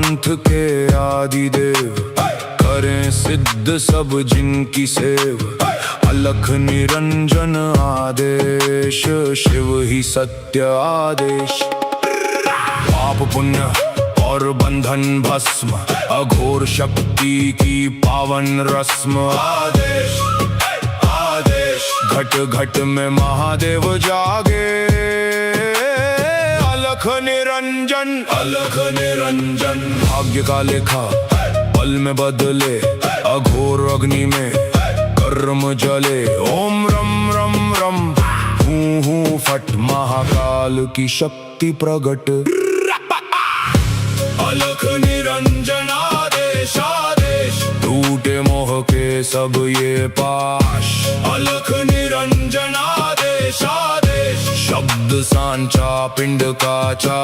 पंथ के आदि देव, करें सिद्ध सब जिनकी सेव। अलख निरंजन आदेश, शिव ही सत्य आदेश। पाप पुण्य और बंधन भस्म, अघोर शक्ति की पावन रस्म। आदेश आदेश, घट घट में महादेव जागे। अलख निरंजन अलख निरंजन, भाग्य का लेखा पल में बदले। अघोर अग्नि में कर्म जले। ओम रम रम रम, हूँ हूँ फट, महाकाल की शक्ति प्रगट। अलख निरंजन आदेश आदेश, टूटे मोह के सब ये पाश। अलख निरंजन आदेश आदेश, शब्द सांचा पिंड काचा।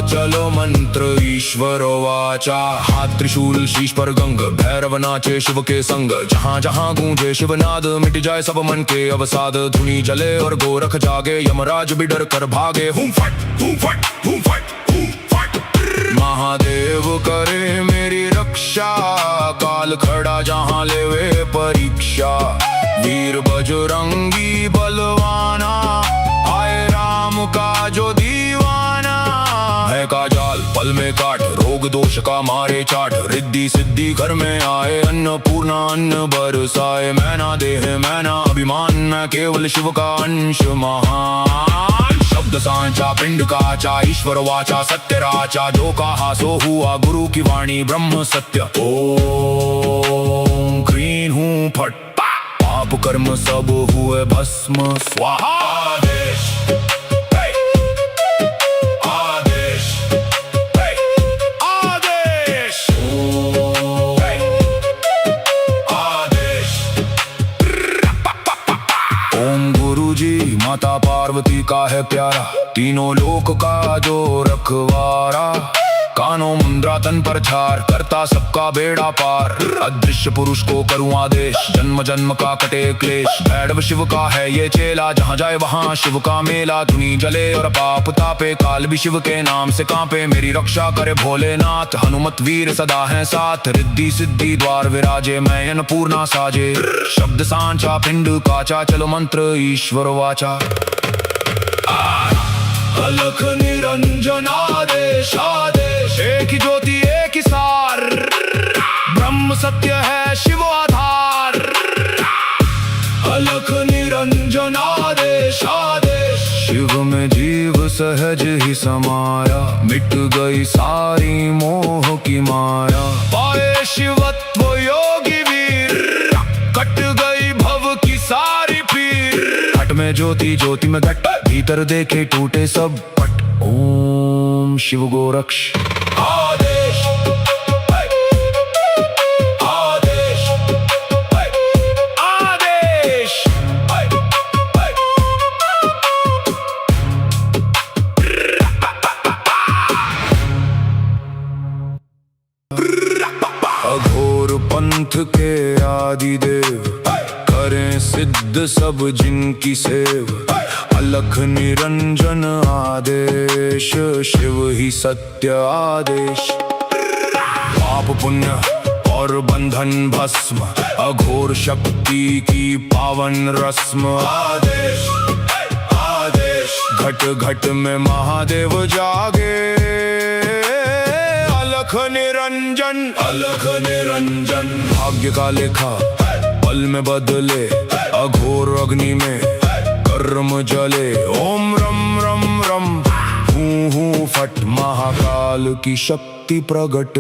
चलो मंत्र ईश्वर वाचा। हाथ त्रिशूल शीश पर गंग, भैरव नाचे शिव के संग। जहाँ जहाँ गूंजे शिवनाद, मिट जाए सब मन के अवसाद। धुनी जले और गोरख जागे, यमराज भी डर कर भागे। हूँ फट हूँ फट हूँ फट हूँ फट। महादेव करे मेरी रक्षा, काल खड़ा जहाँ लेवे परीक्षा। वीर बजरंगी बलवाना, आए राम का जो दीवाना। है का जाल पल में काट, रोग दोष का मारे चाट। रिद्धि सिद्धि घर में आए, अन्नपूर्णा अन्न बरसाए। मैना देह मैना अभिमान, मैं केवल शिव का अंश महान। शब्द सांचा पिंड काचा, ईश्वर वाचा सत्य राचा। जो कहा सो हुआ, गुरु की वाणी ब्रह्म सत्य। ओम क्रीं हूँ फट, पाप कर्म सब हुए भस्म स्वाहा। आदेश आदेश आदेश आदेश। ओम गुरु जी माता पार्वती का है प्यारा, तीनों लोक का जो रखवारा। कानों मुंद्रा तन पर छार, करता सबका बेड़ा पार। अदृश्य पुरुष को करूं आदेश, जन्म जन्म का कटे क्लेश। भैरव शिव का है ये चेला, जहाँ जाए वहाँ शिव का मेला। धुनी जले और पाप तापे, काल भी शिव के नाम से कांपे। मेरी रक्षा करे भोलेनाथ, हनुमत वीर सदा है साथ। रिद्धि सिद्धि द्वार विराजे, मैं अन्नपूर्णा साजे। शब्द सांचा पिंड काचा, चलो मंत्र ईश्वर वाचा। अलख निरंजन आदेश आदेश, एक ही ज्योति एक ही सार। ब्रह्म सत्य है शिव आधार। अलख निरंजन आदेश आदेश, शिव में जीव सहज ही समाया। मिट गई सारी मोह की माया। पाए शिवत्व योगी वीर, कट गई भव की सारी पीर। घट में ज्योति ज्योति में घट, भीतर देखे टूटे सब पट। ओम शिव गोरक्ष। आदेश आदेश आदेश। अघोर पंथ के आदि देव, करें सिद्ध सब जिनकी सेव। अलख निरंजन आदेश, शिव ही सत्य आदेश। पाप पुण्य और बंधन भस्म, अघोर शक्ति की पावन रस्म। आदेश आदेश, घट घट में महादेव जागे। अलख निरंजन अलख निरंजन, भाग्य का लेखा पल में बदले। अघोर अग्नि में कर्म जले। ओम रम रम रम, हूँ हूँ फट, महाकाल की शक्ति प्रगट।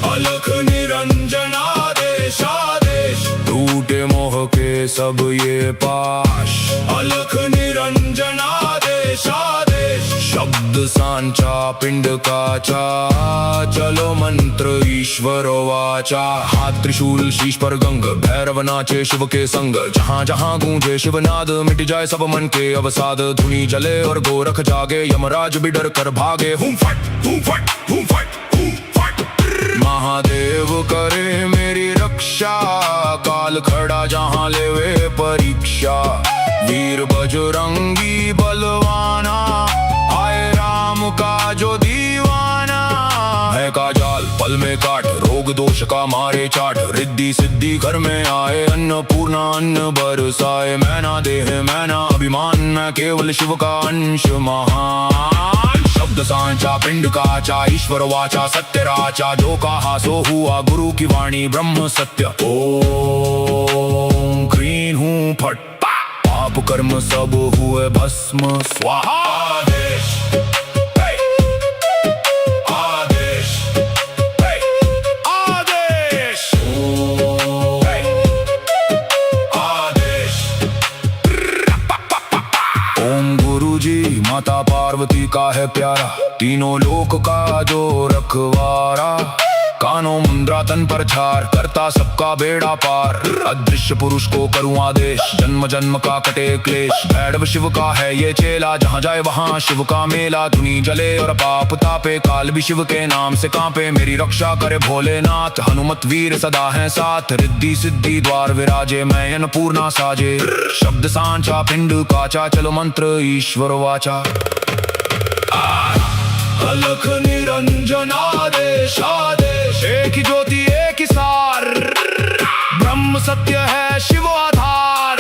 अलख निरंजन आदेश आदेश, टूटे मोह के सब ये पाश। अलख निरंजन आदेश आदेश, शब्द सांचा पिंड काचा। चलो मंत्र ईश्वर वाचा। हाथ त्रिशूल शीश पर गंग, भैरव नाचे शिव के संग। जहाँ जहाँ गूंजे शिवनाद, मिट जाए सब मन के अवसाद। धुनी जले और गोरख जागे, यमराज भी डर कर भागे। हूँ फट हूँ फट हूँ फट हूँ फट। महादेव करे मेरी रक्षा, काल खड़ा जहाँ लेवे परीक्षा। वीर बजरंगी बलवाना, आए राम का जो दीवाना। का मारे चाट, रिद्धि सिद्धि घर में आए, अन्नपूर्णा अन्न बरसाए। मैं ना देह मैं ना अभिमान, मैं केवल शिव का अंश महान। शब्द सांचा पिंड काचा, ईश्वर वाचा सत्य राचा, जो कहा सो हुआ गुरु की वाणी ब्रह्म सत्य। ओम क्रीं हूँ फट, पाप कर्म सब हुए भस्म स्वाहा। आदेश आदेश आदेश आदेश। ओम गुरुजी माता पार्वती का है प्यारा, तीनों लोक का जो रखवारा। कानों मुंद्रा तन पर छार, करता सबका बेड़ा पार। अदृश्य पुरुष को करूं आदेश, जन्म जन्म का कटे क्लेश। भैरव शिव का है ये चेला, जहाँ जाए वहाँ शिव का मेला। धुनी जले और पाप तापे, काल भी शिव के नाम से कांपे। मेरी रक्षा करे भोलेनाथ, हनुमत वीर सदा है साथ। रिद्धि सिद्धि द्वार विराजे, मैं अन्नपूर्णा साजे। शब्द सांचा पिंड काचा, चलो मंत्र ईश्वर वाचा। अलख निरंजन आदेश आदेश, एक ही ज्योति एक ही सार। ब्रह्म सत्य है शिव आधार।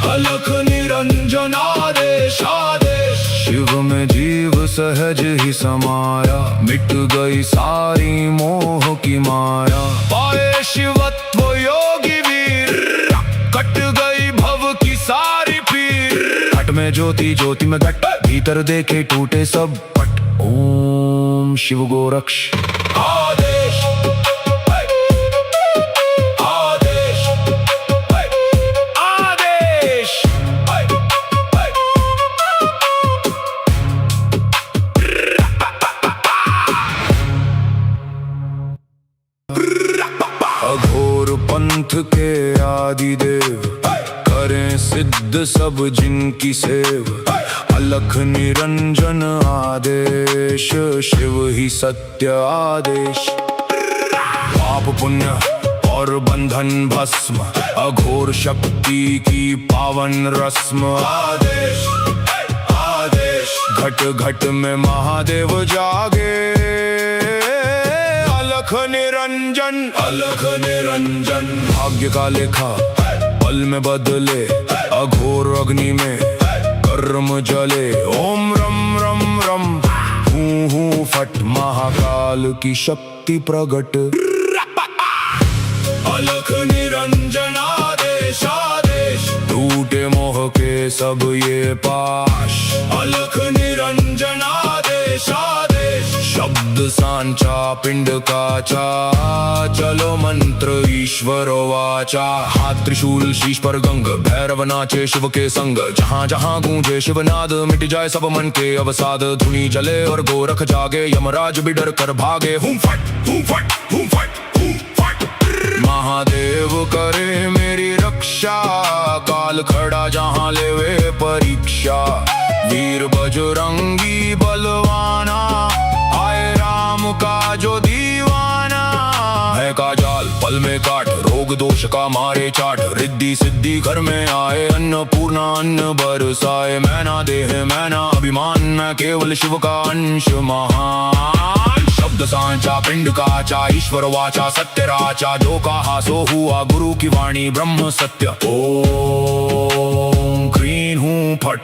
अलख निरंजन आदेश आदेश, शिव में जीव सहज ही समाया। मिट गई सारी मोह की माया, पाए शिवत्व योगी वीर। कट गई भव की सारी पीर। घट में ज्योति ज्योति में घट, भीतर देखे टूटे सब पट। ओम शिव गोरक्ष। आदेश आदेश आदेश। अघोर पंथ के आदिदेव, करें सिद्ध सब जिनकी सेव। अलख निरंजन आदेश, शिव ही सत्य आदेश। पाप पुण्य और बंधन भस्म, अघोर शक्ति की पावन रस्म। आदेश आदेश, घट घट में महादेव जागे। अलख निरंजन, भाग्य का लेखा पल में बदले। अघोर अग्नि में कर्म जले। ओम रम रम रम, हूँ हूँ फट, महाकाल की शक्ति प्रगट। अलख निरंजन आदेश आदेश, टूटे मोह के सब ये पाश। अलख निरंजन आदेश आदेश, शब्द सांचा पिंड काचा, चलो मंत्र ईश्वर वाचा। हाथ त्रिशूल शीश पर गंग, भैरव नाचे शिव के संग। जहाँ जहाँ गूंजे शिवनाद, मिट जाए सब मन के अवसाद। धुनी जले और गोरख जागे, यमराज भी डर कर भागे। हूँ फट हूँ फट हूँ फट हूँ फट। महादेव करे मेरी रक्षा, काल खड़ा जहाँ लेवे परीक्षा। वीर बजरंगी बलवाना, आए राम का जो दीवाना। है का जाल पल में काट, रोग दोष का मारे चाट। रिद्धि सिद्धि घर में आए, अन्नपूर्णा अन्न बरसाए। मैं ना देह मैं ना अभिमान, मैं केवल शिव का अंश महान। शब्द सांचा पिंड काचा, ईश्वर वाचा सत्य राचा। जो कहा सो हुआ गुरु की वाणी ब्रह्म सत्य। ओम क्रीं हूँ फट,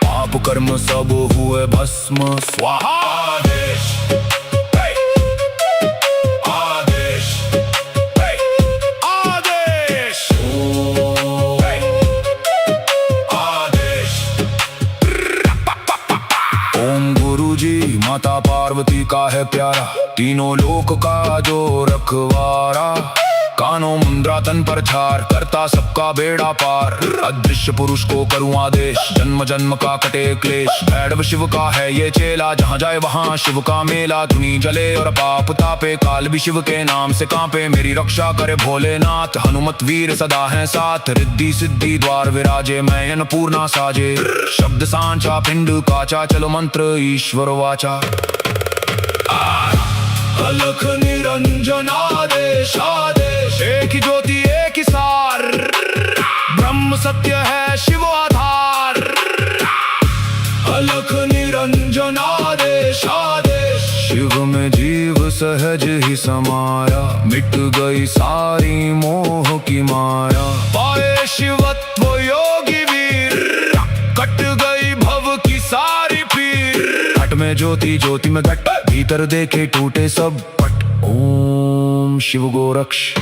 पाप कर्म सब हुए भस्म स्वाहा। आदेश आदेश आदेश आदेश। ओम गुरुजी माता पार्वती का है प्यारा, तीनों लोक का जो रखवारा। कानों मुंद्रा तन पर छार, करता सबका बेड़ा पार। अदृश्य पुरुष को करूं आदेश, जन्म जन्म का कटे क्लेश। भैरव शिव का है ये चेला, जहाँ जाए वहाँ शिव का मेला। धुनी जले और पाप तापे, काल भी शिव के नाम से कांपे। मेरी रक्षा करे भोलेनाथ, हनुमत वीर सदा है साथ। रिद्धि सिद्धि द्वार विराजे, मैं अन्नपूर्णा साजे। शब्द सांचा पिंड काचा, चलो मंत्र ईश्वर वाचा। अलख निरंजन आदेश आदेश, एक ही ज्योति एक ही सार। ब्रह्म सत्य है शिव आधार। अलख निरंजन आदेश आदेश, शिव में जीव सहज ही समाया, मिट गई सारी मोह की माया। पाए शिवत्व योगी वीर, कट गई भव की सारी पीर। घट में ज्योति, ज्योति में घट, भीतर देखे टूटे सब पट। ओम शिव गोरक्ष।